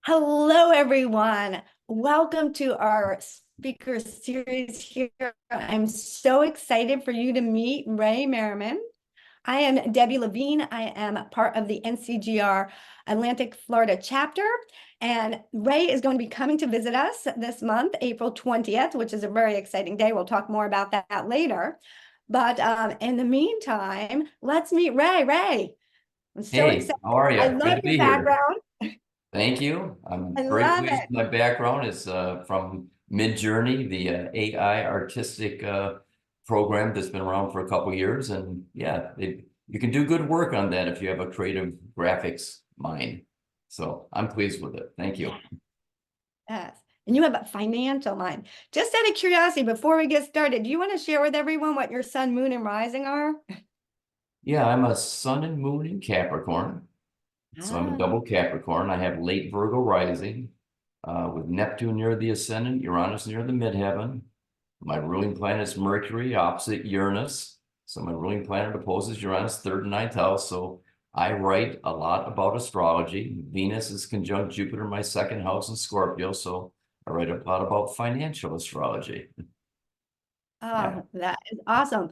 Hello, everyone. Welcome to our speaker series here. I'm so excited for you to meet Ray Merriman. I am Debbie Levine. I am part of the NCGR Atlantic Florida Chapter, and Ray is going to be coming to visit us this month, April 20th, which is a very exciting day. We'll talk more about that later. But in the meantime, let's meet Ray. Ray, I'm so Hey, excited. how are I you? Good love to your be here. background. Thank you. I'm I very love pleased it. with my background. It's from Mid-Journey, the AI artistic program that's been around for a couple years. And yeah, you can do good work on that if you have a creative graphics mind. So I'm pleased with it. Thank you. Yes. And you have a financial mind. Just out of curiosity, before we get started, do you want to share with everyone what your sun, moon, and rising are? Yeah, I'm a sun and moon in Capricorn. So I'm a Ah, double Capricorn. I have late Virgo rising with Neptune near the ascendant, Uranus near the midheaven. My ruling planet is Mercury, opposite Uranus. So my ruling planet opposes Uranus, third and ninth house. So I write a lot about astrology. Venus is conjunct Jupiter, my second house in Scorpio. So I write a lot about financial astrology. Yeah. oh, that is awesome.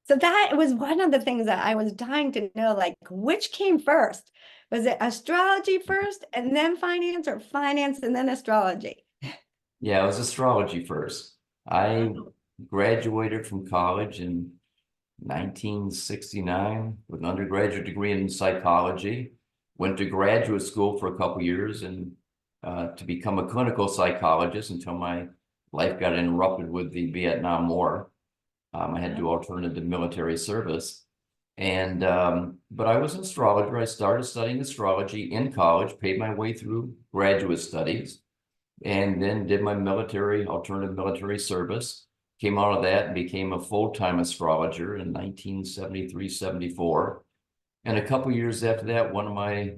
So that was one of the things that I was dying to know, like which came first? Was it astrology first and then finance, or finance and then astrology? Yeah, it was astrology first. I Oh, graduated from college in 1969 with an undergraduate degree in psychology. Went to graduate school for a couple years and to become a clinical psychologist until my life got interrupted with the Vietnam War. I had to alternate to military service. And but I was an astrologer. I started studying astrology in college, paid my way through graduate studies, and then did my military, alternative military service. Came out of that and became a full-time astrologer in 1973, 74. And a couple years after that, one of my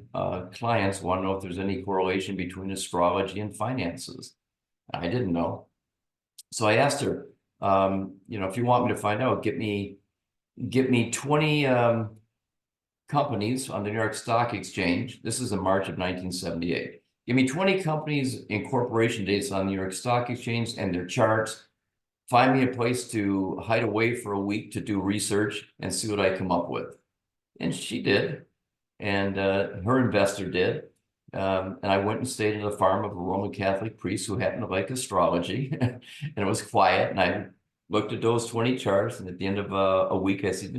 clients wanted to know if there's any correlation between astrology and finances. I didn't know. So I asked her, if you want me to find out, get me 20 companies on the New York Stock Exchange. This is in March of 1978. Give me 20 companies incorporation dates on the New York Stock Exchange and their charts. Find me a place to hide away for a week to do research and see what I come up with. And she did, and her investor did. And I went and stayed at a farm of a Roman Catholic priest who happened to like astrology, and it was quiet. And I looked at those 20 charts, and at the end of a week, I said,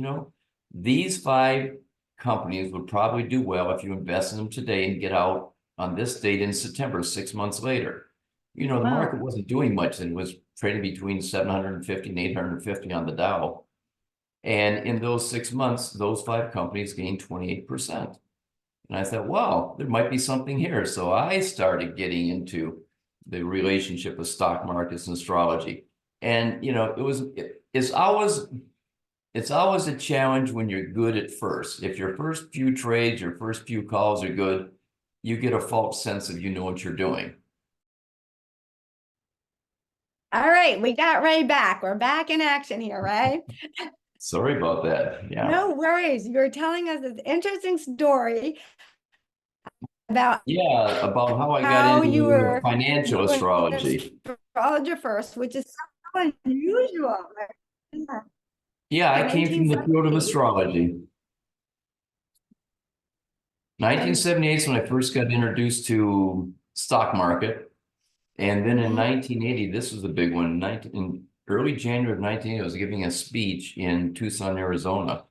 these five companies would probably do well if you invest in them today and get out on this date in September, 6 months later. The wow. market wasn't doing much, and it was trading between 750 and 850 on the Dow. And in those 6 months, those five companies gained 28%. And I thought, wow, there might be something here. So I started getting into the relationship of stock markets and astrology. And it's always a challenge when you're good at first. If your first few trades, your first few calls are good, you get a false sense of you know what you're doing. All right, we got Ray back. We're back in action here, Ray. Sorry about that. Yeah. No worries. You're telling us this interesting story about Yeah, about how I got how you into were financial an astrology. astrologer first, which is so unusual. Yeah. Yeah, In I came from the field of 1978. astrology. And 1978 is when I first got introduced to stock market. And then in mhm. 1980, this was the big one. In early January of 1980, I was giving a speech in Tucson, Arizona.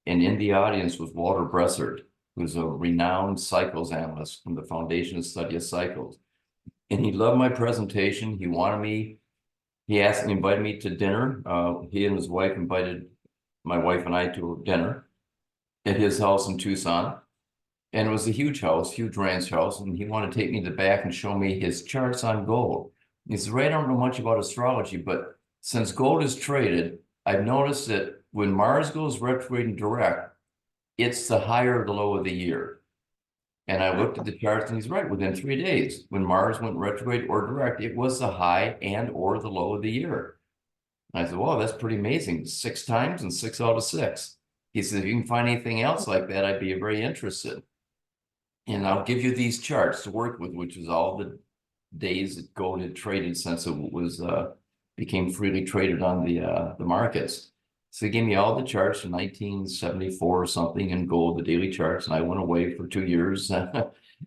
And in the audience was Walter Bressert, who's a renowned cycles analyst from the Foundation of Study of Cycles. And he loved my presentation. Invited me to dinner. He and his wife invited my wife and I to dinner at his house in Tucson. And it was a huge house, huge ranch house. And he wanted to take me to the back and show me his charts on gold. He said, Ray, I don't know much about astrology, but since gold is traded, I've noticed that when Mars goes retrograde and direct, it's the higher or the low of the year. And I looked at the charts and he's right. Within 3 days, when Mars went retrograde or direct, it was the high and or the low of the year. And I said, well, that's pretty amazing. 6 times and 6 out of 6. He said, if you can find anything else like that, I'd be very interested. And I'll give you these charts to work with, which is all the days that gold had traded since it was became freely traded on the markets. So they gave me all the charts from 1974 or something in gold, the daily charts, and I went away for 2 years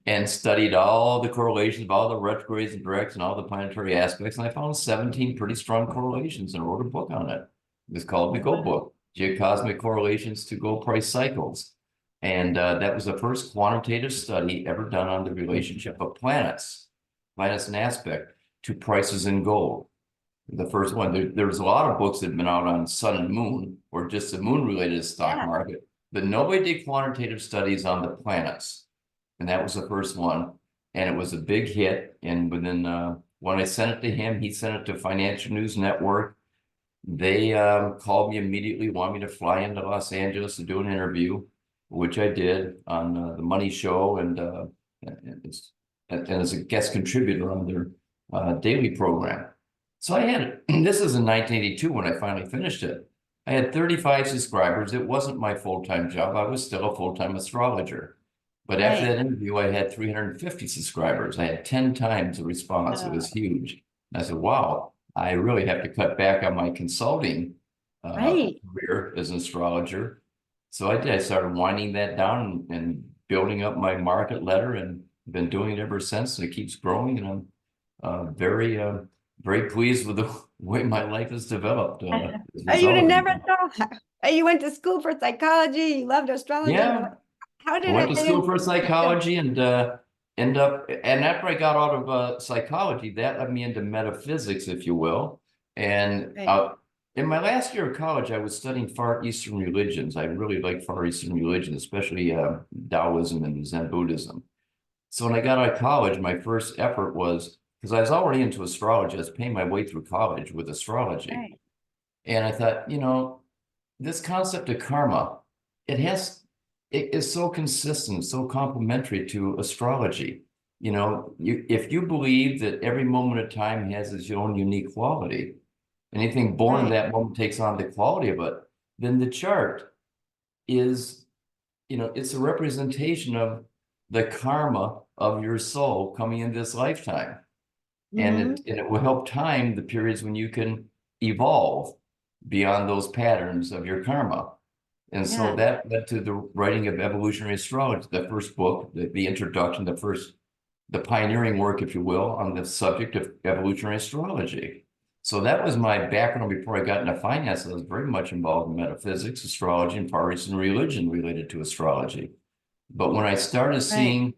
and studied all the correlations of all the retrogrades and directs and all the planetary aspects. And I found 17 pretty strong correlations and wrote a book on it. It's called the Gold Book, Geocosmic Correlations to Gold Price Cycles. And that was the first quantitative study ever done on the relationship of planets and aspect to prices in gold. The first one, there's a lot of books that have been out on sun and moon or just the moon related stock market, but nobody did quantitative studies on the planets. And that was the first one. And it was a big hit. And within, when I sent it to him, he sent it to Financial News Network. They called me immediately, wanted me to fly into Los Angeles to do an interview, which I did on the Money Show and as a guest contributor on their daily program. So I had, this is in 1982 when I finally finished it. I had 35 subscribers. It wasn't my full-time job. I was still a full-time astrologer. But after that interview, I had 350 subscribers. I had 10 times the response. It was huge. And I said, wow, I really have to cut back on my consulting career as an astrologer. So I did. I started winding that down and building up my market letter and been doing it ever since. And it keeps growing. And I'm very pleased with the way my life has developed. You'd have never thought. You went to school for psychology. You loved astrology. Yeah. How did I went to school for psychology and after I got out of psychology, that led me into metaphysics, if you will. And in my last year of college, I was studying Far Eastern religions. I really like Far Eastern religions, especially Taoism and Zen Buddhism. So when I got out of college, my first effort was, because I was already into astrology, I was paying my way through college with astrology. And I thought, you know, this concept of karma, it is so consistent, so complementary to astrology. You know, if you believe that every moment of time has its own unique quality, anything born in that moment takes on the quality of it, then the chart is, you know, it's a representation of the karma of your soul coming in this lifetime. And it will help time the periods when you can evolve beyond those patterns of your karma. And so that led to the writing of Evolutionary Astrology, the first book, the introduction, the pioneering work, if you will, on the subject of evolutionary astrology. So that was my background before I got into finance. I was very much involved in metaphysics, astrology, and Far Eastern religion related to astrology. But when I started seeing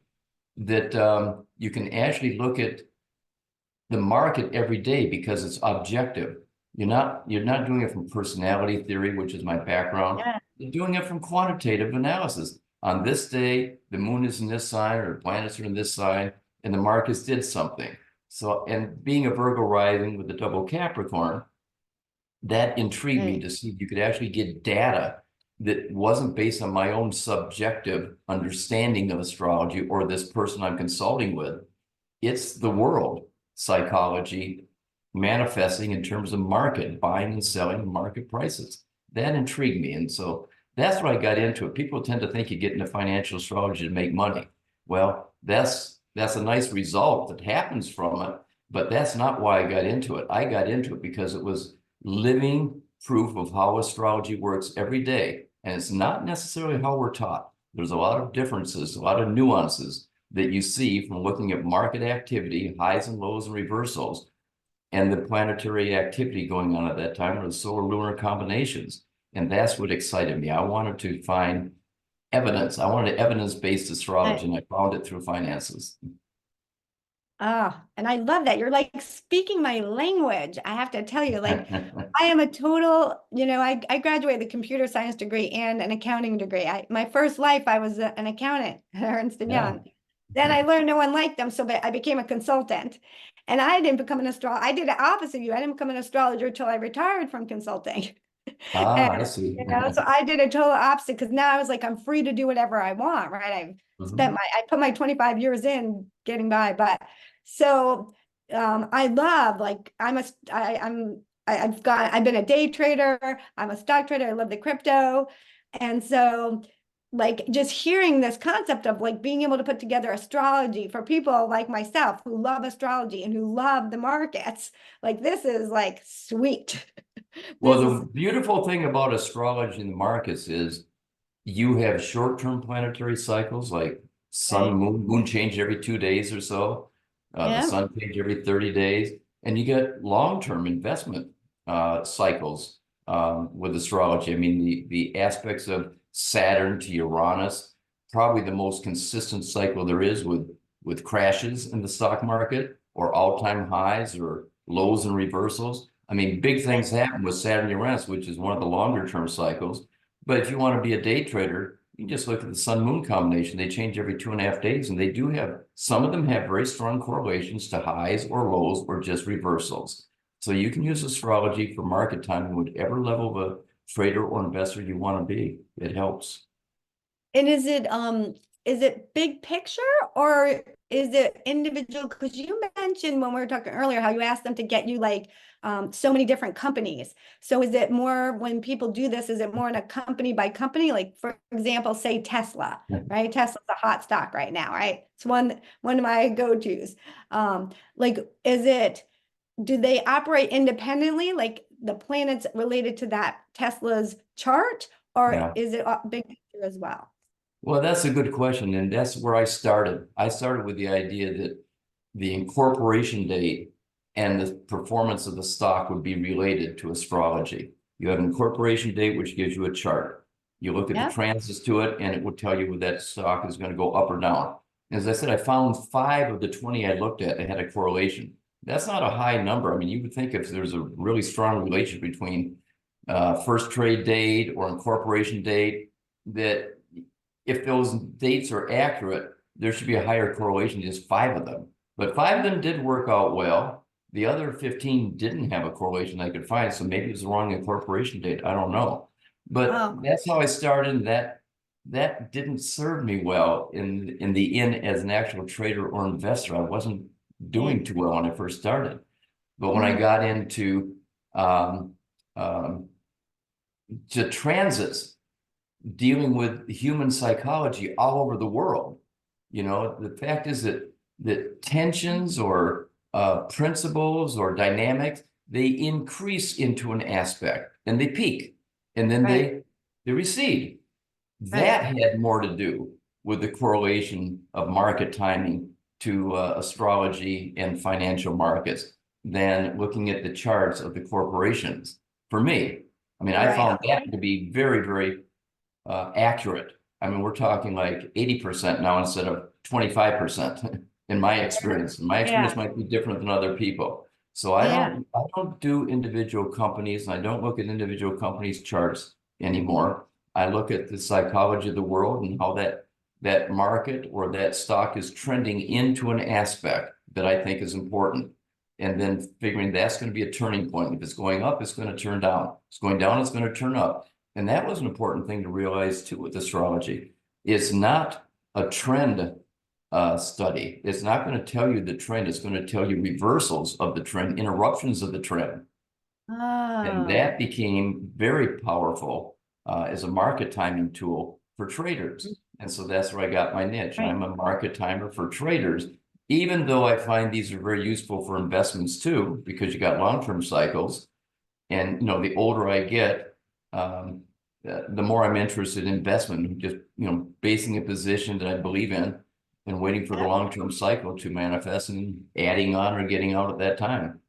that you can actually look at the market every day because it's objective. You're not doing it from personality theory, which is my background. You're doing it from quantitative analysis. On this day, the moon is in this sign or the planets are in this sign, and the markets did something. So, and being a Virgo rising with the double Capricorn, that intrigued me to see if you could actually get data that wasn't based on my own subjective understanding of astrology or this person I'm consulting with. It's the world psychology manifesting in terms of market, buying and selling market prices. That intrigued me. And so that's why I got into it. People tend to think you get into financial astrology to make money. Well, that's a nice result that happens from it, but that's not why I got into it. I got into it because it was living proof of how astrology works every day. And it's not necessarily how we're taught. There's a lot of differences, a lot of nuances that you see from looking at market activity, highs and lows and reversals, and the planetary activity going on at that time, or the solar-lunar combinations. And that's what excited me. I wanted to find evidence. I wanted evidence-based astrology, and I found it through finances. And I love that. You're like speaking my language. I have to tell you, like, I am a total, you know, I graduated with a computer science degree and an accounting degree. My first life, I was an accountant at Ernst & Young. Then I learned no one liked them, so I became a consultant. And I didn't become an astrologer. I did the opposite of you. I didn't become an astrologer until I retired from consulting. I see. You know, so I did a total opposite because now I was like, I'm free to do whatever I want, right? I put my 25 years in getting by, but so I love, like, I've been a day trader. I'm a stock trader. I love the crypto. And so like just hearing this concept of like being able to put together astrology for people like myself who love astrology and who love the markets, like this is like sweet. Well, This the is, beautiful thing about astrology in the markets is you have short-term planetary cycles like sun, right. moon change every 2 days or so. The Yeah. sun change every 30 days. And you get long-term investment cycles with astrology. I mean, the aspects of Saturn to Uranus, probably the most consistent cycle there is with crashes in the stock market or all-time highs or lows and reversals. I mean, big things happen with Saturn Uranus, which is one of the longer term cycles. But if you want to be a day trader, you just look at the sun moon combination. They change every 2.5 days, and they do have, some of them have very strong correlations to highs or lows or just reversals. So you can use astrology for market timing, whatever level of a trader or investor you want to be. It helps. And is it big picture or is it individual? Because you mentioned when we were talking earlier how you asked them to get you like so many different companies. So is it more when people do this, is it more in a company by company? Like for example, say Tesla, right? Tesla's a hot stock right now, right? It's one of my go-tos. Like is it, do they operate independently, like the planets related to that Tesla's chart, or Yeah. is it a big picture as well? Well, that's a good question, and that's where I started. I started with the idea that the incorporation date and the performance of the stock would be related to astrology. You have an incorporation date, which gives you a chart. You look at the Yeah. transits to it, and it will tell you whether that stock is going to go up or down. As I said, I found 5 of the 20 I looked at that had a correlation. That's not a high number. I mean, you would think if there's a really strong relationship between first trade date or incorporation date, that if those dates are accurate, there should be a higher correlation, just 5 of them. But 5 of them did work out well. The other 15 didn't have a correlation I could find, so maybe it was the wrong incorporation date. I don't know. But Oh, that's how I started, and that didn't serve me well in the end as an actual trader or investor. I wasn't doing right. too well when I first started. But when I Mhm. got into um, um, to transits, dealing with human psychology all over the world. You know, the fact is that tensions or principles or dynamics, they increase into an aspect and they peak and then Right, they recede. right. That had more to do with the correlation of market timing to astrology and financial markets than looking at the charts of the corporations. For me, I mean, I Right. found that Okay. to be very, very accurate. I mean, we're talking like 80% now instead of 25% in my experience. And my experience Yeah. might be different than other people. So I Yeah. don't do individual companies, and I don't look at individual companies' charts anymore. I look at the psychology of the world and how that market or that stock is trending into an aspect that I think is important. And then figuring that's going to be a turning point. If it's going up, it's going to turn down. If it's going down, it's going to turn up. And that was an important thing to realize too with astrology. It's not a trend study. It's not going to tell you the trend. It's going to tell you reversals of the trend, interruptions of the trend. And Oh. that became very powerful as a market timing tool for traders. And so that's where I got my niche. Right. I'm a market timer for traders, even though I find these are very useful for investments too, because you got long-term cycles. And you know, the older I get, the more I'm interested in investment, just basing a position that I believe in and waiting for the Yeah. long-term cycle to manifest and adding on or getting out at that time.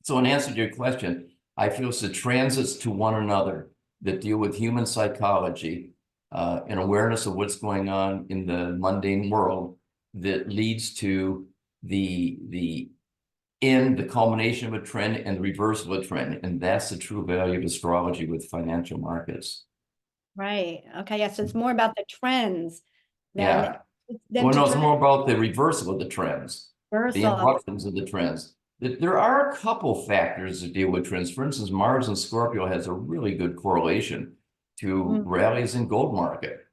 So in answer to your question, I feel it's the transits to one another that deal with human psychology and awareness of what's going on in the mundane world that leads to the in the culmination of a trend and the reversal of a trend. And that's the true value of astrology with financial markets. Right. Okay. Yeah. So it's more about the trends than Yeah. than Well, to no, it's try more about the reversal of the trends, the reversal. interruptions of the trends. There are a couple factors that deal with trends. For instance, Mars and Scorpio has a really good correlation to Mm. rallies in gold market.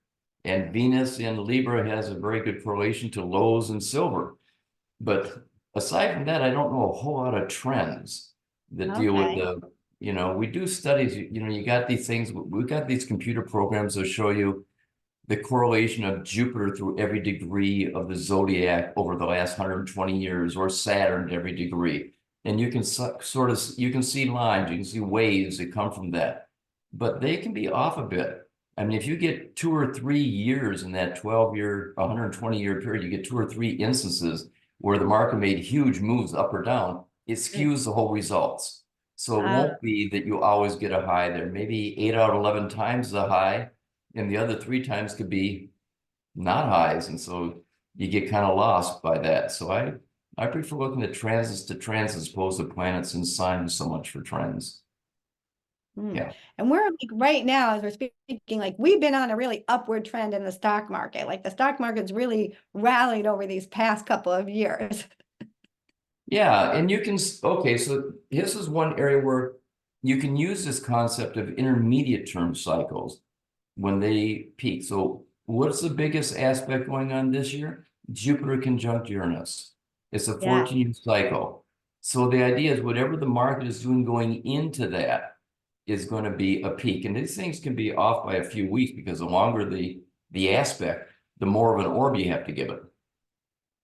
And Venus in Libra has a very good correlation to lows in silver. But aside from that, I don't know a whole lot of trends that deal with Okay. we do studies, you got these things, we've got these computer programs that show you the correlation of Jupiter through every degree of the zodiac over the last 120 years, or Saturn every degree. And you can sort of, you can see lines, you can see waves that come from that, but they can be off a bit. I mean, if you get 2 or 3 years in that 12-year, 120-year period, you get 2 or 3 instances where the market made huge moves up or down, it skews the whole results. So it won't be that you always get a high there. Maybe 8 out of 11 times the high, and the other 3 times could be not highs. And so you get kind of lost by that. So I prefer looking at transits to trends as opposed to planets and signs so much for trends. Yeah. And we're like right now, as we're speaking, like we've been on a really upward trend in the stock market. Like the stock market's really rallied over these past couple of years. Yeah, and you can, okay, so this is one area where you can use this concept of intermediate term cycles when they peak. So what's the biggest aspect going on this year? Jupiter conjunct Uranus. It's a 14-year cycle. So the idea is whatever the market is doing going into that is going to be a peak. And these things can be off by a few weeks because the longer the aspect, the more of an orb you have to give it.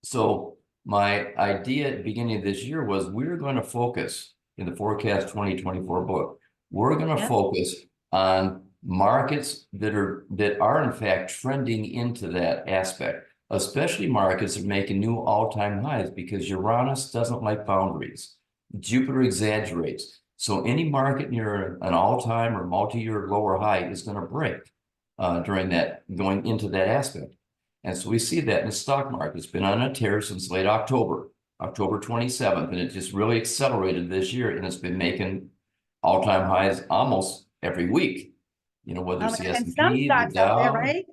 So my idea at the beginning of this year was we're going to focus in the Forecast 2024 book. We're going to focus on markets that are in fact trending into that aspect, especially markets that are making new all-time highs, because Uranus doesn't like boundaries. Jupiter exaggerates. So any market near an all-time or multi-year lower high is going to break during that, going into that aspect. And so we see that in the stock market. It's been on a tear since late October 27th, and it just really accelerated this year, and it's been making all-time highs almost every week. You know, whether it's the S&P, the Dow, right?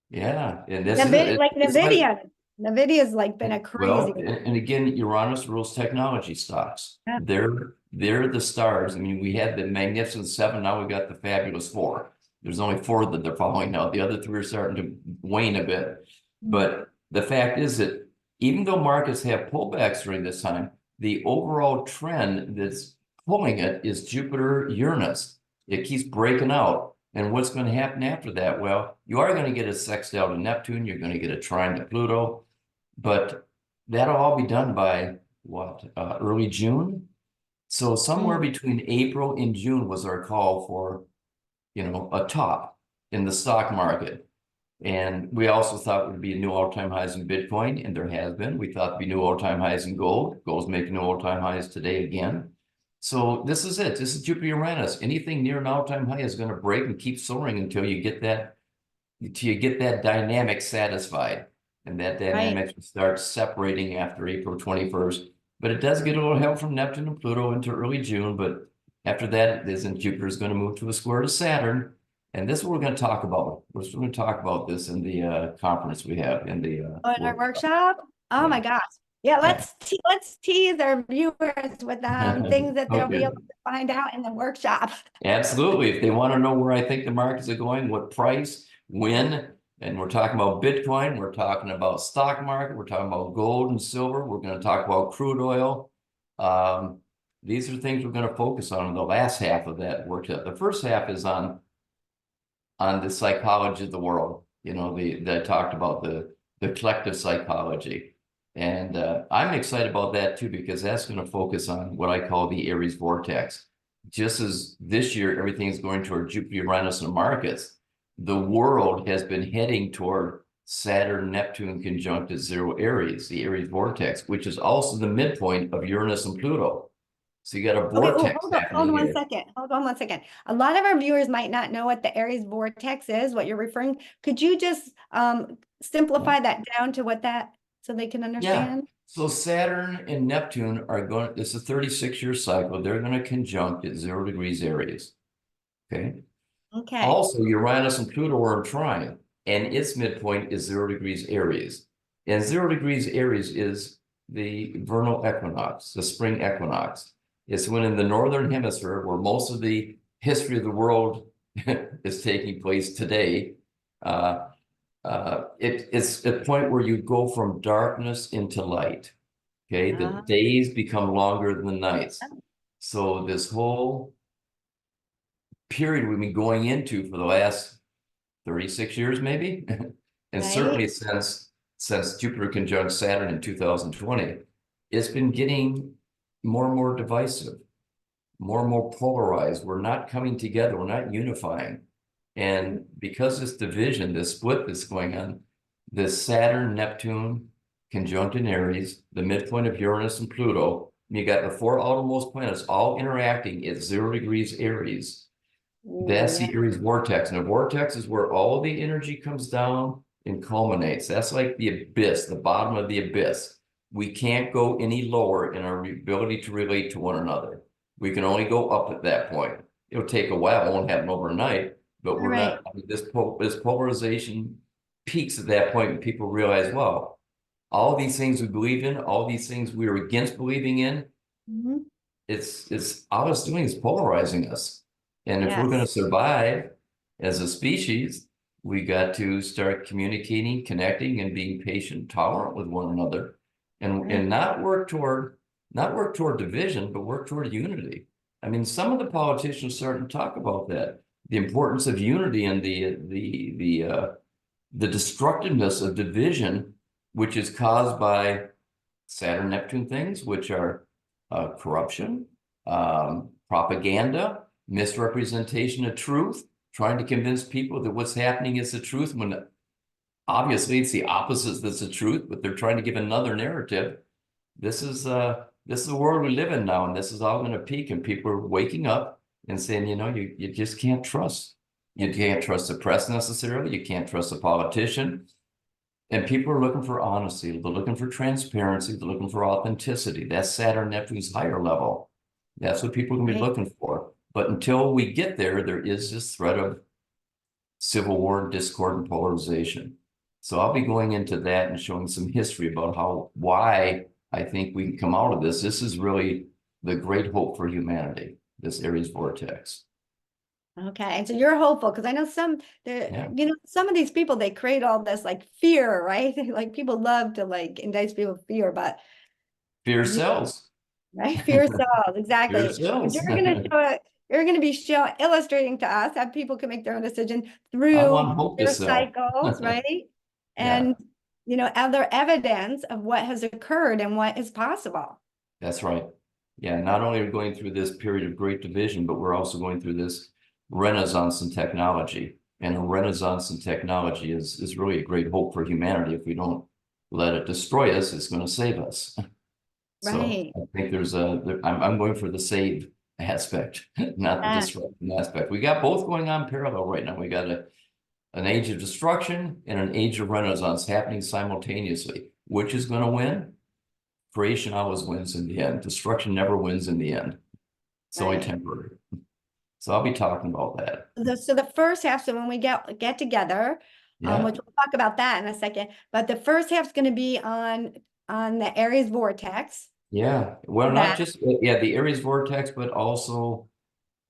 Yeah, and this is like Nvidia. Nvidia's like been a crazy. Well, and again, Uranus rules technology stocks. They're the stars. I mean, we had the Magnificent Seven. Now we got the Fabulous Four. There's only 4 that they're following now. The other 3 are starting to wane a bit. But the fact is that even though markets have pullbacks during this time, the overall trend that's pulling it is Jupiter-Uranus. It keeps breaking out. And what's going to happen after that? Well, you are going to get a sextile to Neptune. You're going to get a trine to Pluto. But that'll all be done by what, early June? So somewhere between April and June was our call for, you know, a top in the stock market. And we also thought it would be new all-time highs in Bitcoin, and there has been. We thought it'd be new all-time highs in gold. Gold's making new all-time highs today again. So this is it. This is Jupiter-Uranus. Anything near an all-time high is going to break and keep soaring until you get that dynamic satisfied. And that dynamic starts separating after April 21st. But it does get a little help from Neptune and Pluto into early June. But after that, Jupiter is going to move to a square to Saturn. And this is what we're going to talk about. We're going to talk about this in the conference we have in the in our workshop. Oh my gosh. Yeah, let's tease our viewers with things that they'll be able to find out in the workshop. Absolutely. If they want to know where I think the markets are going, what price, when, and we're talking about Bitcoin, we're talking about stock market, we're talking about gold and silver, we're going to talk about crude oil. These are things we're going to focus on in the last half of that workshop. The first half is on the psychology of the world. You know, I talked about the collective psychology. And I'm excited about that too, because that's going to focus on what I call the Aries Vortex. Just as this year, everything is going toward Jupiter, Uranus, and markets, the world has been heading toward Saturn, Neptune conjunct at 0 Aries, the Aries Vortex, which is also the midpoint of Uranus and Pluto. So you got a vortex hold on one second. A lot of our viewers might not know what the Aries Vortex is, what you're referring. Could you just simplify that down to what that, so they can understand? Yeah. So Saturn and Neptune are going, it's a 36-year cycle. They're going to conjunct at 0 degrees Aries. Okay. Okay. Also, Uranus and Pluto are in trine, and its midpoint is 0 degrees Aries. And 0 degrees Aries is the vernal equinox, the spring equinox. It's when in the northern hemisphere, where most of the history of the world is taking place today, it's a point where you go from darkness into light. Okay, the days become longer than the nights. So this whole period we've been going into for the last 36 years maybe. And Right? certainly since Jupiter conjunct Saturn in 2020, it's been getting more and more divisive, more and more polarized. We're not coming together, we're not unifying. And because this division, this split that's going on, this Saturn, Neptune, conjunct in Aries, the midpoint of Uranus and Pluto, you got the four outermost planets all interacting at 0 degrees Aries. Ooh, That's yeah. the Aries vortex. And a vortex is where all the energy comes down and culminates. That's like the abyss, the bottom of the abyss. We can't go any lower in our ability to relate to one another. We can only go up at that point. It'll take a while, it won't happen overnight, but we're Right. not, I mean, this polarization peaks at that point and people realize, well, all these things we believe in, all these things we are against believing in, Mhm. it's all it's doing is polarizing us. And if we're going to Yes. survive as a species, we got to start communicating, connecting, and being patient, tolerant with one another, and Right. not work toward division, but work toward unity. I mean, some of the politicians starting to talk about that, the importance of unity and the destructiveness of division, which is caused by Saturn Neptune things, which are corruption, propaganda, misrepresentation of truth, trying to convince people that what's happening is the truth when obviously it's the opposite that's the truth, but they're trying to give another narrative. This is the world we live in now, and this is all going to peak, and people are waking up and saying, you know, you just can't trust. You can't trust the press necessarily. You can't trust the politician. And people are looking for honesty. They're looking for transparency. They're looking for authenticity. That's Saturn Neptune's higher level. That's what people are going to be Right. looking for. But until we get there, there is this threat of civil war, discord, and polarization. So I'll be going into that and showing some history about why I think we can come out of this. This is really the great hope for humanity, this Aries vortex. Okay. And so you're hopeful because I know Yeah. some of these people, they create all this like fear, right? Like people love to like indict people with fear, but Fear you, sells. right? Fear sells, Fear exactly. But sells. you're going to show it, you're going to be illustrating to us how people can make their own decision I through want hope to their sell. cycles, right? Yeah. And, other evidence of what has occurred and what is possible. That's right. Yeah, not only are we going through this period of great division, but we're also going through this renaissance in technology. And a renaissance in technology is really a great hope for humanity. If we don't let it destroy us, it's going to save us. So Right. I think I'm going for the save aspect, not the Yeah. disruption aspect. We got both going on parallel right now. We got an age of destruction and an age of renaissance happening simultaneously. Which is going to win? Creation always wins in the end. Destruction never wins in the end. It's only Right. temporary. So I'll be talking about that. So the first half, so when we get together, Yeah. which we'll talk about that in a second, but the first half is going to be on the Aries vortex. Yeah. Well, not That just, yeah, the Aries vortex, but also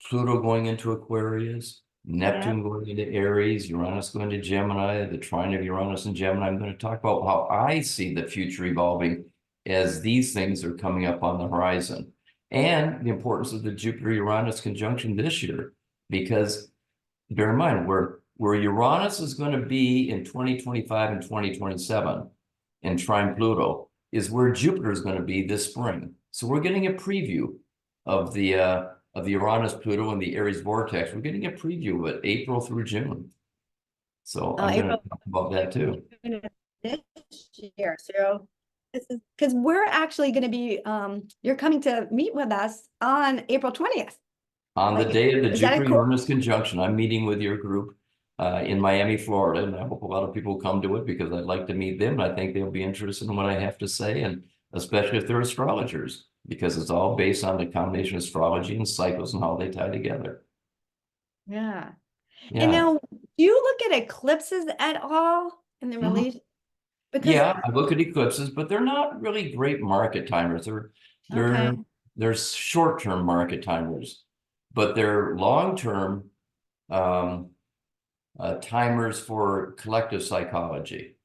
Pluto going into Aquarius, yeah, Neptune going into Aries, Uranus going to Gemini, the trine of Uranus and Gemini. I'm going to talk about how I see the future evolving as these things are coming up on the horizon, and the importance of the Jupiter-Uranus conjunction this year. Because bear in mind, where Uranus is going to be in 2025 and 2027 in trine Pluto is where Jupiter is going to be this spring. So we're getting a preview of the Uranus, Pluto, and the Aries vortex. We're getting a preview of it April through June. So I'm going to April talk about that too. this year. So this is because we're actually going to be you're coming to meet with us on April 20th. On the Like, day of the is that cool? Jupiter-Uranus conjunction, I'm meeting with your group in Miami, Florida, and I hope a lot of people come to it because I'd like to meet them. I think they'll be interested in what I have to say, and especially if they're astrologers, because it's all based on the combination of astrology and cycles and how they tie together. Yeah. And Yeah. now, do you look at eclipses at all in the Mhm. relation? Because Yeah, I look at eclipses, but they're not really great market timers. okay, They're they're short-term market timers, but they're long-term um, timers for collective psychology.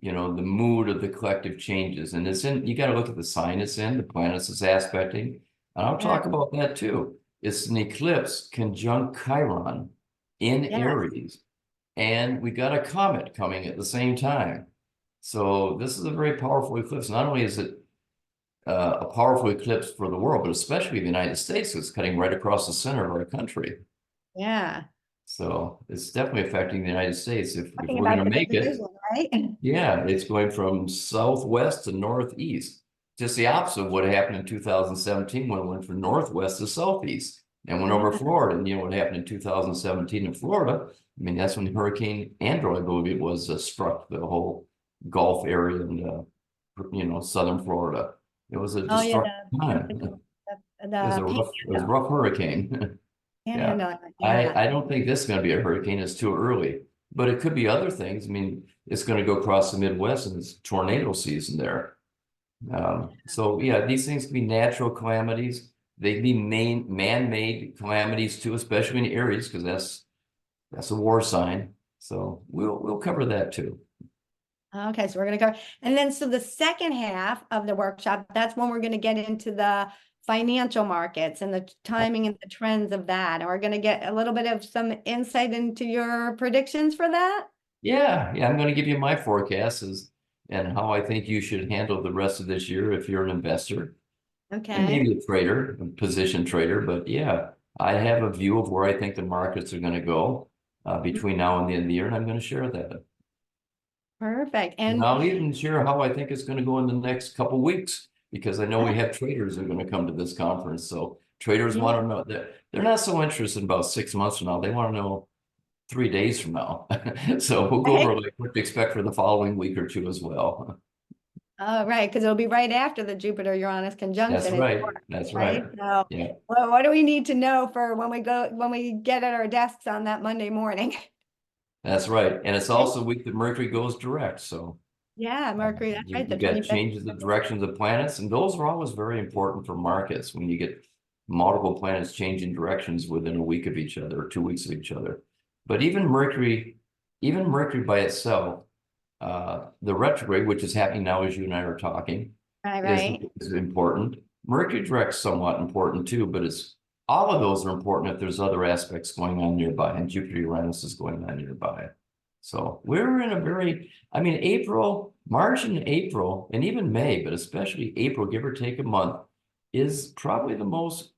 You know, the mood of the collective changes, and you got to look at the sign it's in, the planets it's aspecting, and I'll yeah, talk about that too. It's an eclipse conjunct Chiron in yes, Aries. and we got a comet coming at the same time. So this is a very powerful eclipse. Not only is it a powerful eclipse for the world, but especially the United States. It's cutting right across the center of our country. Yeah. So it's definitely affecting the United States if Talking we're going about to the make it. division, right? Yeah, it's going from southwest to northeast. Just the opposite of what happened in 2017 when it went from northwest to southeast and went over Yeah. Florida. And you know what happened in 2017 in Florida? I mean, that's when Hurricane Andrew, I believe it was, struck the whole Gulf area and, southern Florida. It was a Oh yeah, destructive time. It was a rough hurricane. Yeah. panhandle, yeah. I don't think this is going to be a hurricane. It's too early, but it could be other things. I mean, it's going to go across the Midwest and it's tornado season there. So yeah, these things can be natural calamities. They can be man-made calamities too, especially in Aries, because that's a war sign. So we'll cover that too. Okay, so we're going to cover, and then so the second half of the workshop, that's when we're going to get into the financial markets and the timing and the trends of that. And we're going to get a little bit of some insight into your predictions for that. Yeah, I'm going to give you my forecasts and how I think you should handle the rest of this year if you're an investor and Okay. maybe a trader, a position trader. But yeah, I have a view of where I think the markets are going to go between now and the end of the year, and I'm going to share that. Perfect. And And I'll even share how I think it's going to go in the next couple weeks, because I know we have traders that are going to come to this conference. So traders want to know that they're not so interested in about 6 months from now. They want to know 3 days from now. So we'll go over like what to expect for the following week or two as well. oh, right, because it'll be right after the Jupiter-Uranus That's conjunction, right. That's right. right? So, Yeah, well, what do we need to know for when we get at our desks on that Monday morning? that's right. And it's also a week that Mercury goes direct. So Yeah, Mercury, that's right, you the got 25th. changes of directions of planets, and those are always very important for markets when you get multiple planets changing directions within a week of each other or 2 weeks of each other. But even Mercury by itself, the retrograde, which is happening now as you and I are talking, Right. is important. Mercury direct's somewhat important too, but it's all of those are important if there's other aspects going on nearby, and Jupiter Uranus is going on nearby. So we're in a very, I mean, March and April, and even May, but especially April, give or take a month, is probably the most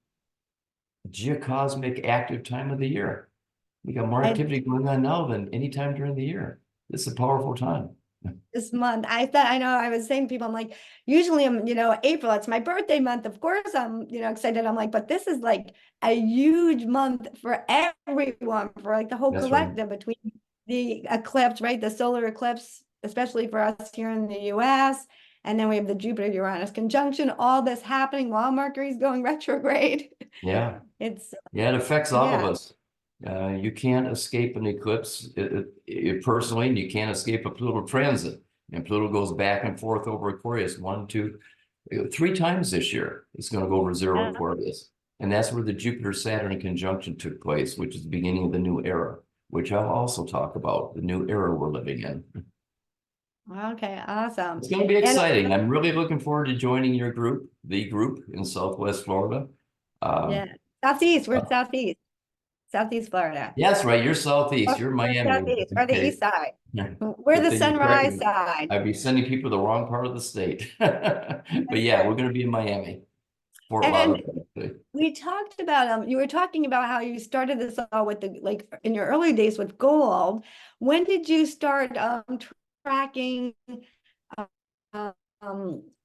geocosmic active time of the year. We got more activity going on now than any time during the year. It's a powerful time. This month, I know I was saying to people, I'm like, usually I'm, April, it's my birthday month. Of course, I'm, excited. I'm like, but this is like a huge month for everyone, for like the whole That's right. collective between the eclipse, right? The solar eclipse, especially for us here in the US. And then we have the Jupiter-Uranus conjunction, all this happening while Mercury's going retrograde. Yeah. It's, Yeah, it affects all of yeah. us. You can't escape an eclipse personally, and you can't escape a Pluto transit. And Pluto goes back and forth over Aquarius 3 times this year. It's going to go over zero Aquarius. And that's where the Jupiter-Saturn conjunction took place, which is the beginning of the new era, which I'll also talk about, the new era we're living in. Okay, awesome. It's going to be And exciting. I'm really looking forward to joining your group, the group in Southwest Florida. yeah, Southeast, we're Southeast Florida. Yeah, that's right. You're Southeast. You're We're Miami. Southeast, we're the Okay. east side. Yeah. We're Good the thing you're correcting sunrise me. side. I'd be sending people to the wrong part of the state. But yeah, we're going to be in Miami, Fort And Lauderdale. we talked about, you were talking about how you started this all with like in your early days with gold. When did you start tracking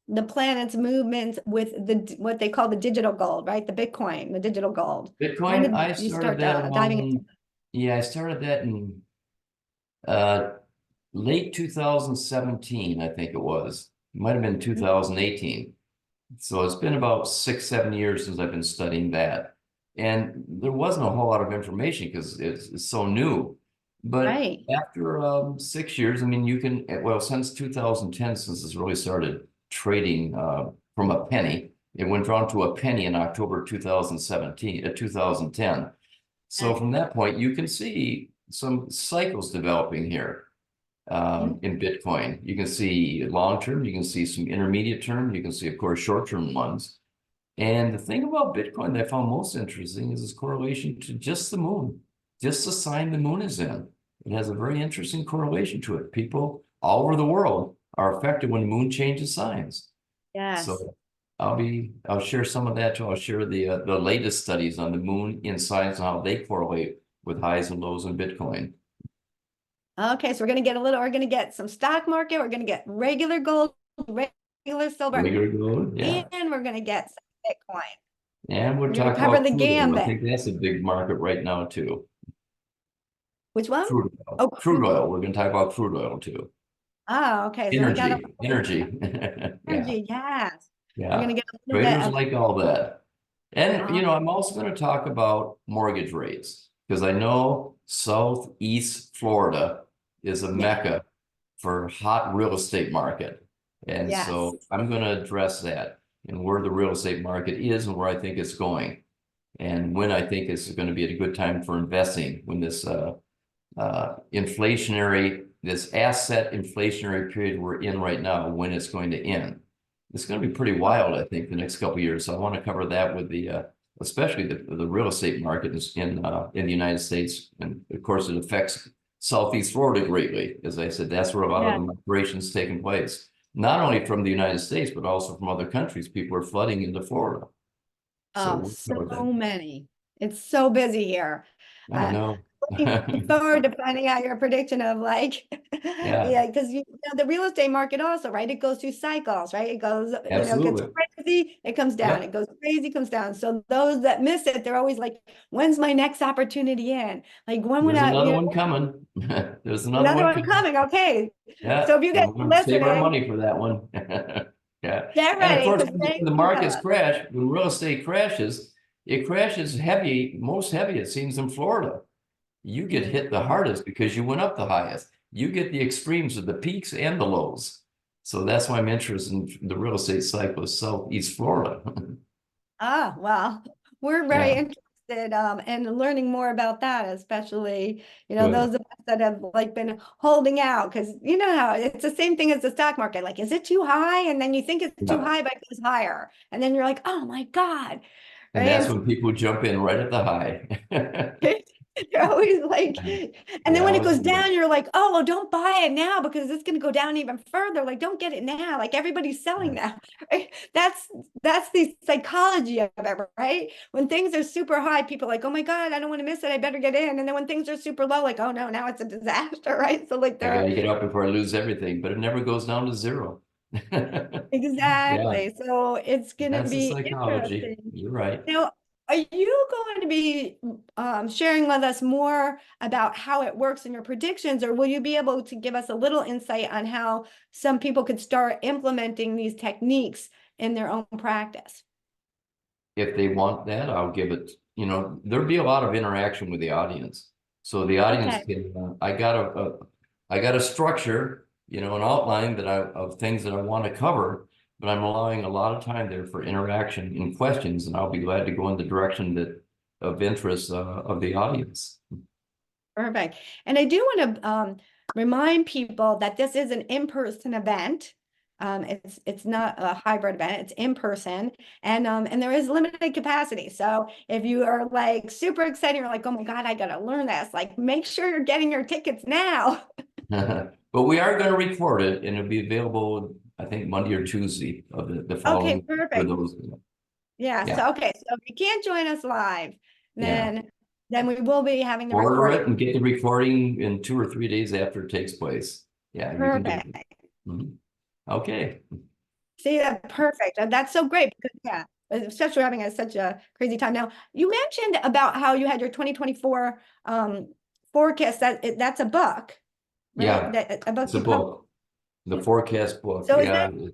the planet's movements with what they call the digital gold, right? The Bitcoin, the digital gold. When Bitcoin, did I you started start that diving into? yeah, I started that in uh, late 2017, I think it was. It might have been 2018. So it's been about 6, 7 years since I've been studying that. And there wasn't a whole lot of information because it's so new. But Right. after 6 years, I mean, since 2010, since it's really started trading from a penny, it went down to a penny in October 2010. So from that point, you can see some cycles developing here in Bitcoin. You can see long-term, you can see some intermediate term, you can see, of course, short-term ones. And the thing about Bitcoin that I found most interesting is its correlation to just the moon, just the sign the moon is in. it has a very interesting correlation to it. People all over the world are affected when the moon changes signs. Yes. So I'll share some of that too. I'll share the latest studies on the moon in science and how they correlate with highs and lows in Bitcoin. Okay, so we're gonna get some stock market, we're gonna get regular gold, regular silver, Regular gold, yeah. and we're gonna get some Bitcoin. And we're We're gonna talking cover about the crude oil. I gambit. think that's a big market right now too. Which one? Crude oil. Oh, Crude oil. We're going to talk about crude oil too. oh, okay. So we got Energy. Yeah. energy. Yes. We're Yeah. gonna get a little bit Traders of like all that. And, uh, I'm also going to talk about mortgage rates because I know Southeast Florida is a yeah, mecca for hot real estate market. And yes. so I'm going to address that and where the real estate market is and where I think it's going and when I think it's going to be a good time for investing when this this asset inflationary period we're in right now, when it's going to end. It's going to be pretty wild, I think, the next couple of years. So I want to cover that with especially the real estate market in the United States, and of course it affects Southeast Florida greatly. As I said, that's where a lot of the migration's taking place, not only from the United States but also from other countries. People are flooding into Florida. Oh, So so many. It's so busy here. I know. Looking forward to finding out your prediction of like, Yeah, yeah, because the real estate market also, right? It goes through cycles, right? It goes, it gets absolutely. crazy, it comes down, it Yep. goes crazy, comes down. So those that miss it, they're always like, when's my next opportunity in? Like, when would There's I, another one coming. There's another another one one coming. coming. Okay. So Yeah, if you and guys we're are going to save our listening, money for that one. Yeah. get And of ready course, because when the markets crash, when real estate crashes, it crashes heavy, most heavy, it seems, in Florida. You get hit the hardest because you went up the highest. You get the extremes of the peaks and the lows. So that's why I'm interested in the real estate cycle of Southeast Florida. Ah, well, we're very Yeah, interested in learning more about that, especially, good. those of us that have like been holding out because you know how it's the same thing as the stock market. Like, is it too high? And then you think it's too Yeah. high, but it goes higher. And then you're like, oh my God. And Right. that's And when people jump in right at the high. you're always like, and then Yeah, when I it was goes down, you're like, oh, well, don't buy it now because it's going to go down even further. Like, don't get it now. Like everybody's selling now. Right? That's the psychology of it, right? When things are super high, people are like, oh my God, I don't want to miss it. I better get in. And then when things are super low, like, oh no, now it's a disaster, right? So like I got they're to get up before I lose everything, but it never goes down to zero. Yeah, exactly. So it's going to that's the be psychology. interesting. You're right. Now, are you going to be sharing with us more about how it works in your predictions, or will you be able to give us a little insight on how some people could start implementing these techniques in their own practice? If they want that, I'll give it, there'll be a lot of interaction with the audience. So the audience Okay, can, I got a structure, an outline of things that I want to cover, but I'm allowing a lot of time there for interaction and questions, and I'll be glad to go in the direction of interest of the audience. perfect. And I do want to remind people that this is an in-person event. It's not a hybrid event, it's in person, and there is limited capacity. So if you are like super excited, you're like, oh my God, I gotta learn this, like make sure you're getting your tickets now. But we are going to record it, and it'll be available, I think, Monday or Tuesday of the Okay, following for perfect. those. Yeah, Yeah, so okay, so if you can't join us live, yeah. then we will be having the Order it recording. and get the recording in 2 or 3 days after it takes place. Yeah, you can do it. Perfect. Mhm. Okay. See that perfect. That's so great because yeah, especially having such a crazy time. Now, you mentioned about how you had your 2024 forecast that's a book, right? Yeah, That a book it's a you published. book. The forecast book. So is Yeah, that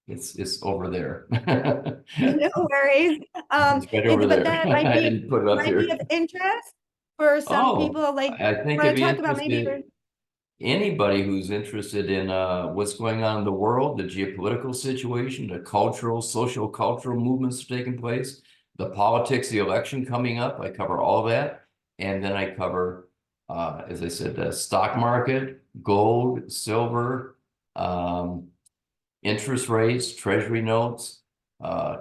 it's over there. no worries. It's right over But there. that I didn't put it up might be of here. interest for some Oh, people. Like I think want it'd to be talk about maybe interested. Anybody who's interested in what's going on in the world, the geopolitical situation, the cultural, social, cultural movements taking place, the politics, the election coming up. I cover all that. And then I cover, as I said, the stock market, gold, silver, um, interest rates, treasury notes,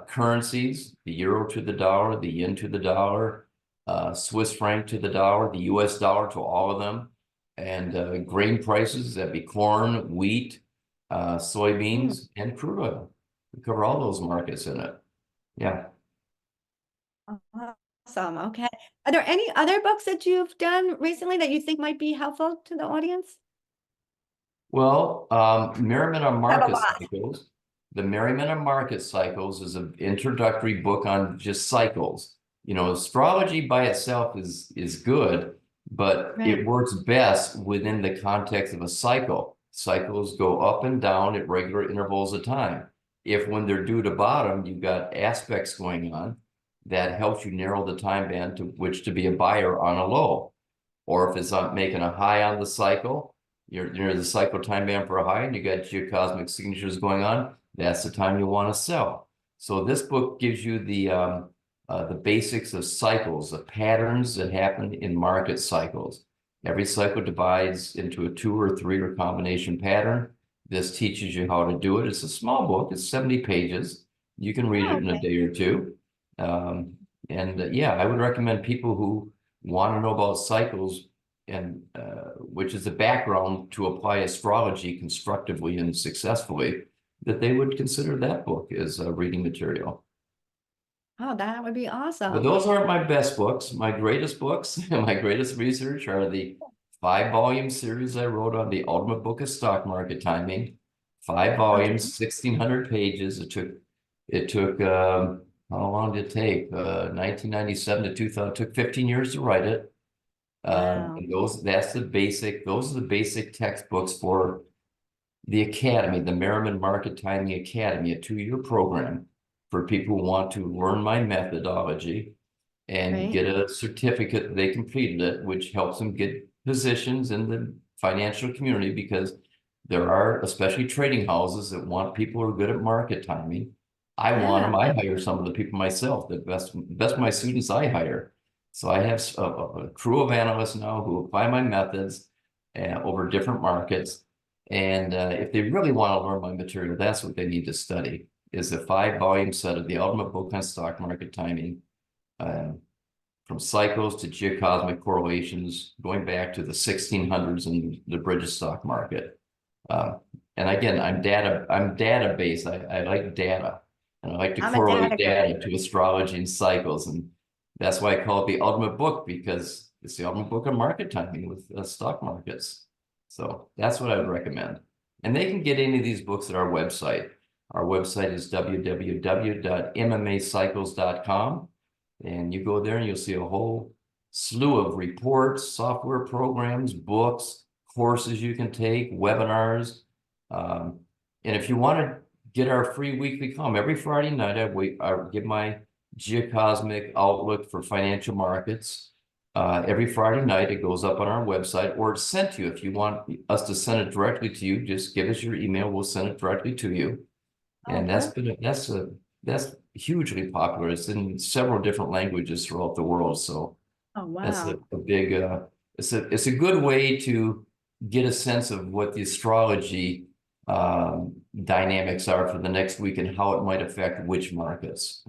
currencies, the euro to the dollar, the yen to the dollar, Swiss franc to the dollar, the US dollar to all of them, and grain prices. That'd be corn, wheat, soybeans, and crude oil. We cover all those markets in it. Yeah. Awesome. Okay. Are there any other books that you've done recently that you think might be helpful to the audience? Well, Merriman on I have a Market lot. Cycles. The Merriman on Market Cycles is an introductory book on just cycles. You know, astrology by itself is good, but Right. it works best within the context of a cycle. Cycles go up and down at regular intervals of time. If when they're due to bottom, you've got aspects going on, that helps you narrow the time band to which to be a buyer on a low. Or if it's not making a high on the cycle, you're near the cycle time band for a high and you got geocosmic signatures going on, that's the time you want to sell. So this book gives you the basics of cycles, the patterns that happen in market cycles. Every cycle divides into a 2 or 3 or combination pattern. This teaches you how to do it. It's a small book. It's 70 pages. You can read Oh, it in a okay. day or two. Yeah, I would recommend people who want to know about cycles and which is the background to apply astrology constructively and successfully, that they would consider that book as reading material. Oh, that would be But awesome. those aren't my best books. My greatest books and my greatest research are the 5-volume series I wrote on the Ultimate Book of Stock Market Timing. 5 Okay. volumes, 1,600 pages. It took how long did it take? 1997 to 2000. It took 15 years to write it. Wow. And those are the basic textbooks for the Academy, the Merriman Market Timing Academy, a 2-year program for people who want to learn my methodology and Right. get a certificate that they completed it, which helps them get positions in the financial community, because there are especially trading houses that want people who are good at market timing. I want them. Yeah. I hire some of the people myself. The best of my students I hire. So I have a crew of analysts now who apply my methods over different markets. And if they really want to learn my material, that's what they need to study, is the 5-volume set of the Ultimate Book on Stock Market Timing, uh, from cycles to geocosmic correlations, going back to the 1600s and the British stock market. Uh, and again, I'm database. I like data, and I like to I'm a correlate data girl. data to astrology and cycles. And that's why I call it the ultimate book, because it's the ultimate book on market timing with stock markets. So that's what I would recommend. And they can get any of these books at our website. Our website is www.mmacycles.com. And you go there and you'll see a whole slew of reports, software programs, books, courses you can take, webinars. And if you want to get our free weekly column, every Friday night I give my geocosmic outlook for financial markets. Every Friday night it goes up on our website, or it's sent to you. If you want us to send it directly to you, just give us your email. We'll send it directly to you. Oh, And perfect. that's hugely popular. It's in several different languages throughout the world. So Oh, that's wow. a big it's a good way to get a sense of what the astrology dynamics are for the next week and how it might affect which markets.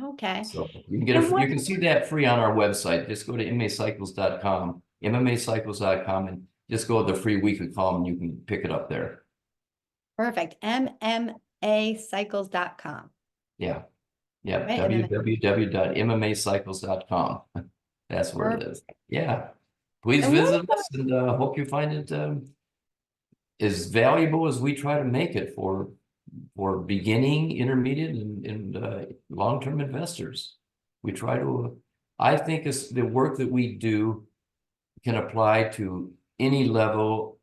Okay. So you can get And you what, can see that free on our website. Just go to mmacycles.com, mmacycles.com, and just go to the free weekly column and you can pick it up there. perfect. MMAcycles.com. Yeah. Yeah, Right. And then www.mmacycles.com. That's where it is. perfect. Yeah. Please And what visit about, us, and hope you find it as valuable as we try to make it for beginning, intermediate, and long-term investors. We try to, I think it's the work that we do can apply to any level,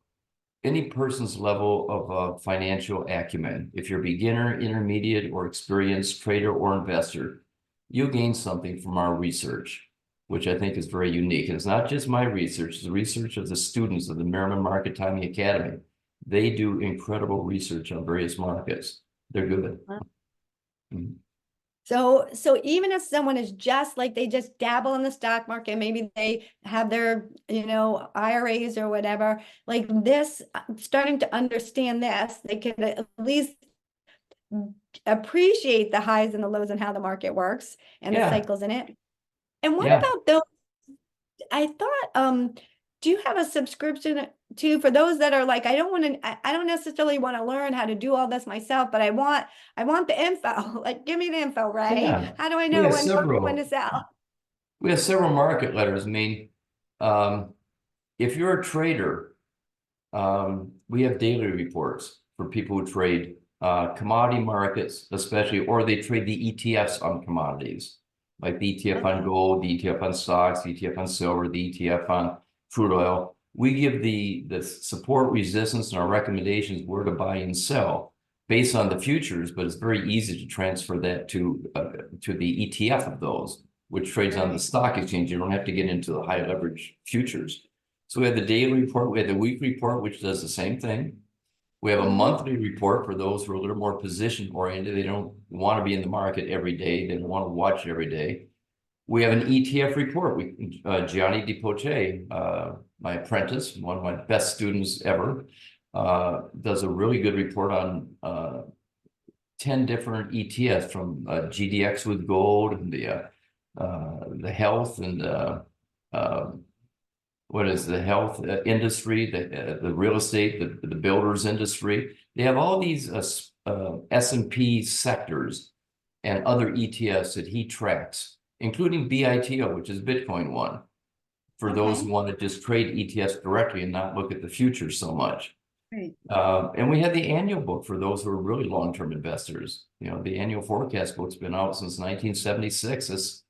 any person's level of financial acumen. If you're a beginner, intermediate, or experienced trader or investor, you'll gain something from our research, which I think is very unique. And it's not just my research, it's the research of the students of the Merriman Market Timing Academy. They do incredible research on various markets. They're good. Mhm. so even if someone is just like, they just dabble in the stock market, maybe they have their, IRAs or whatever, like this, starting to understand this, they can at least appreciate the highs and the lows and how the market works and the Yeah, cycles in it. And what yeah. about those? I thought do you have a subscription to, for those that are like, I don't necessarily want to learn how to do all this myself, but I want the info. Like, give me the info, right? Yeah, How do I we know have when to several. sell? We have several market letters. I mean, if you're a trader, we have daily reports for people who trade commodity markets, especially, or they trade the ETFs on commodities, like the ETF on Okay. gold, the ETF on stocks, the ETF on silver, the ETF on crude oil. We give the support, resistance, and our recommendations where to buy and sell based on the futures, but it's very easy to transfer that to the ETF of those, which trades on the Right. stock exchange. You don't have to get into the high leverage futures. So we have the daily report, we have the weekly report, which does the same thing. We have a monthly report for those who are a little more position oriented. They don't want to be in the market every day. They don't want to watch it every day. We have an ETF report. Gianni DiPoce, my apprentice, one of my best students ever, does a really good report on 10 different ETFs from GDX with gold and the health and what is the health industry, the real estate, the builders industry. They have all these S&P sectors and other ETFs that he tracks, including BITO, which is Bitcoin one, for those who Okay. want to just trade ETFs directly and not look at the futures so much. Right. And we have the annual book for those who are really long-term investors. You know, the annual forecast book's been out since 1976.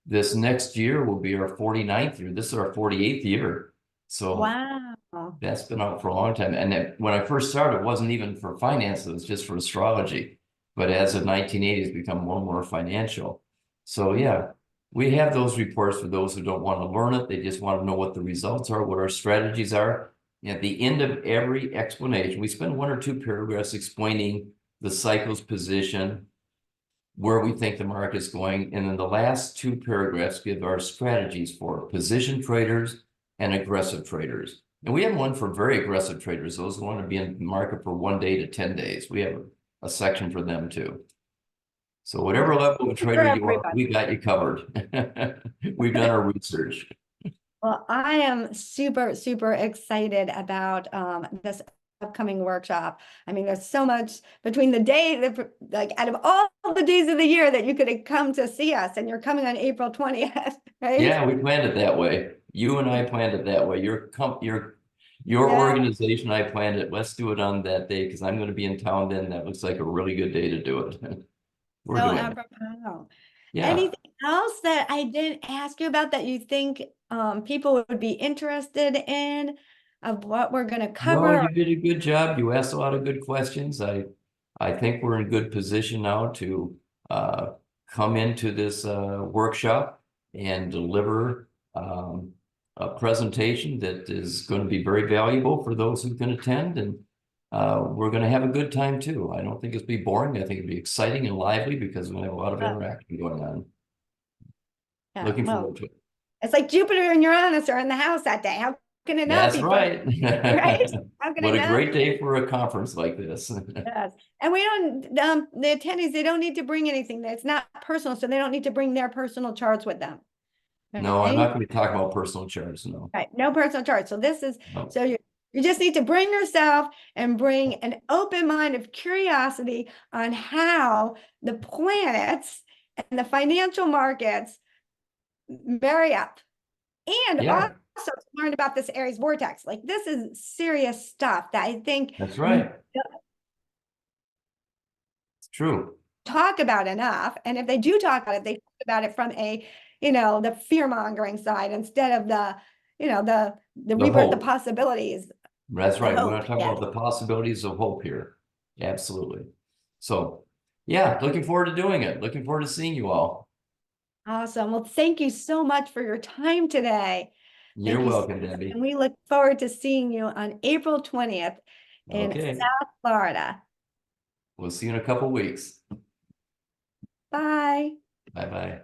This next year will be our 49th year. This is our 48th year. So Wow. that's been out for a long time. And when I first started, it wasn't even for finance, it was just for astrology. But as of 1980, it's become more and more financial. So yeah, we have those reports for those who don't want to learn it. They just want to know what the results are, what our strategies are. And at the end of every explanation, we spend 1 or 2 paragraphs explaining the cycle's position, where we think the market is going. And then the last 2 paragraphs give our strategies for position traders and aggressive traders. And we have one for very aggressive traders, those who want to be in the market for 1 day to 10 days. We have a section for them too. So whatever level of For trader you are, everybody. we got you covered. We've done our research. Well, I am super, super excited about this upcoming workshop. I mean, there's so much between the day that, like, out of all the days of the year that you could have come to see us, and you're coming on April 20th, right? Yeah, we planned it that way. You and I planned it that way. Your Yeah. organization, I planned it. Let's do it on that day because I'm going to be in town then. That looks like a really good day to do it. We're So doing it. apropos. Yeah. Anything else that I didn't ask you about that you think people would be interested in, of what we're going to No, cover? you did a good job. You asked a lot of good questions. I think we're in good position now to come into this workshop and deliver a presentation that is going to be very valuable for those who can attend. And we're going to have a good time too. I don't think it'll be boring. I think it'll be exciting and lively because we have a lot of interaction going on. Yeah, Looking well, forward to it. it's like Jupiter and Uranus are in the house that day. How can it not That's be fun, right. right? How can it What a not great day for a conference like this. Yes. And we don't, the attendees, they don't need to bring anything. It's not personal, so they don't need to bring their personal charts with them. No, I'm Right? not going to be talking about personal charts. No, Right. No personal charts. So this is, no. so you just need to bring yourself and bring an open mind of curiosity on how the planets and the financial markets marry up. And Yeah, also learn about this Aries vortex. Like, this is serious stuff that I think that's right. It's true. talk about enough. And if they do talk about it, they talk about it from a, the fear mongering side instead of the The rebirth, the hope. possibilities, That's the right. We want hope. to talk Yes. about the possibilities of hope here. Absolutely. So, yeah, looking forward to doing it. Looking forward to seeing you all. Awesome. Well, thank you so much for your time today. You're Thank you so welcome, much. Debbie. And we look forward to seeing you on April 20th in Okay. South Florida. We'll see you in a couple weeks. Bye. Bye-bye.